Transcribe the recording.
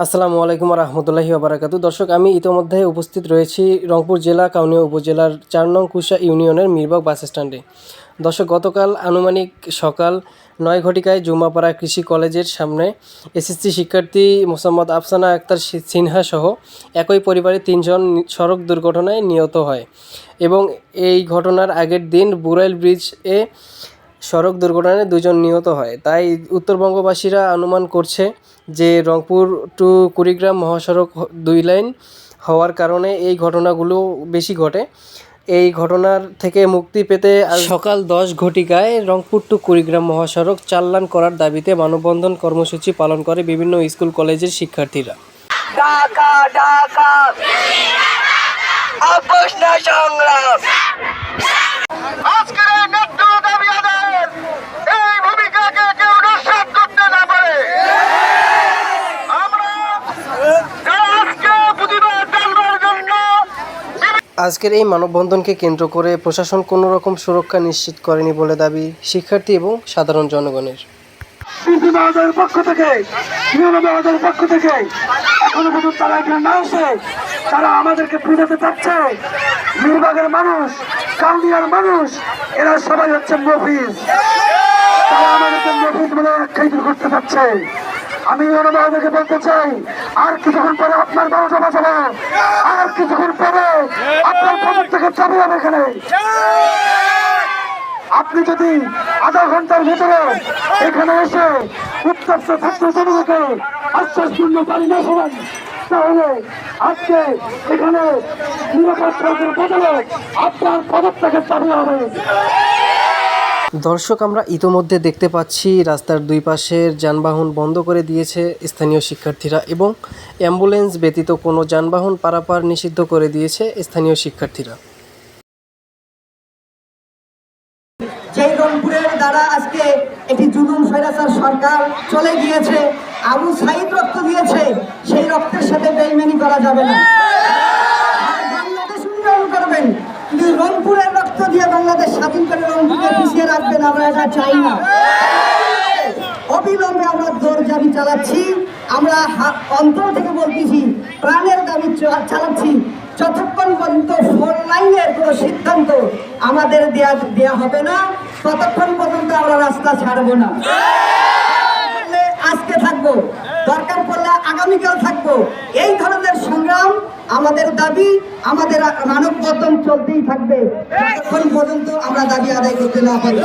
আসসালামু আলাইকুম রহমতুল্লাহি ওবারাকাতু। দর্শক, আমি ইতোমধ্যে উপস্থিত রয়েছি রংপুর জেলা কাউনিয়া উপজেলার ৪ নং কুশা ইউনিয়নের মিরবাগ বাস স্ট্যান্ডে। দর্শক, গতকাল আনুমানিক সকাল ৯ ঘটিকায় জুমাপাড়া কৃষি কলেজের সামনে এসএসসি শিক্ষার্থী মোসাম্মদ আফসানা আক্তার সিনহা সহ একই পরিবারের ৩ জন সড়ক দুর্ঘটনায় নিহত হয় এবং এই ঘটনার আগের দিন বুড়াইল ব্রিজে সড়ক দুর্ঘটনায় ২ জন নিহত হয়। তাই উত্তরবঙ্গবাসীরা অনুমান করছে যে রংপুর টু কুড়িগ্রাম মহাসড়ক ২ লেন হওয়ার কারণে এই ঘটনাগুলো বেশি ঘটে। এই ঘটনার থেকে মুক্তি পেতে সকাল ১০ ঘটিকায় রংপুর টু কুড়িগ্রাম মহাসড়ক ৪ লেন করার দাবিতে মানববন্ধন কর্মসূচি পালন করে বিভিন্ন স্কুল কলেজের শিক্ষার্থীরা। ঢাকা ঢাকা আপোষ না সংগ্রাম। আজকের এই ন্যায্য দাবি আদায়ের এই ভূমিকাকে কেউ নস্যাৎ করতে না পারে। আমরা আজকে প্রতিবাদ জানানোর জন্য আজকের এই মানববন্ধনকে কেন্দ্র করে প্রশাসন কোনো রকম সুরক্ষা নিশ্চিত করেনি বলে দাবি শিক্ষার্থী এবং সাধারণ জনগণের। বিভাগের পক্ষ থেকে এখনো পর্যন্ত তারা এখানে না আসে, তারা আমাদেরকে বুঝাতে চাচ্ছে বিভাগের মানুষ, কাউনিয়ার মানুষ, এরা সবাই হচ্ছে মফিজ। তারা আমাদেরকে মফিজ বলে আখ্যায়িত করতে চাচ্ছে। আমি ওনাদেরকে বলতে চাই, আর কিছুক্ষণ পরে আপনার বারোটা বাজাবো, আর কিছুক্ষণ পরে আপনার পদের থেকে চাবি হবে এখানে। আপনি যদি আধা ঘন্টার ভিতরে এখানে এসে উত্তপ্ত ছাত্র জনতাকে আশ্বাসপূর্ণ পানি না শোনেন, তাহলে আজকে এখানে নিরাপত্তার বদলে আপনার পদত্যাগের চাবি হবে। দর্শক, আমরা ইতোমধ্যে দেখতে পাচ্ছি রাস্তার দুই পাশের যানবাহন বন্ধ করে দিয়েছে স্থানীয় শিক্ষার্থীরা এবং অ্যাম্বুলেন্স ব্যতীত কোনো যানবাহন পারাপার নিষিদ্ধ করে দিয়েছে স্থানীয় শিক্ষার্থীরা। যেই রংপুরের দ্বারা আজকে একটি জুলুম স্বৈরাচার সরকার চলে গিয়েছে, আবু সাইদ রক্ত দিয়েছে, সেই রক্তের সাথে বেইমানি করা যাবে না। বাংলাদেশ উন্নয়ন করবেন, কিন্তু রংপুরের রক্ত দিয়ে বাংলাদেশ স্বাধীন করে রংপুরকে পিছিয়ে রাখবেন, আমরা এটা চাই না। অবিলম্বে আমরা জোর দাবি চালাচ্ছি, আমরা অন্তর থেকে বলতেছি, প্রাণের দাবি চালাচ্ছি। যতক্ষণ পর্যন্ত 4 লাইনের কোনো সিদ্ধান্ত আমাদের দেয়া হবে না, ততক্ষণ পর্যন্ত আমরা রাস্তা ছাড়বো না। আজকে থাকবো, দরকার পড়লে আগামীকাল থাকবো। এই ধরনের সংগ্রাম, আমাদের দাবি, আমাদের মানববন্ধন চলতেই থাকবে যতক্ষণ পর্যন্ত আমরা দাবি আদায় করতে না পারি।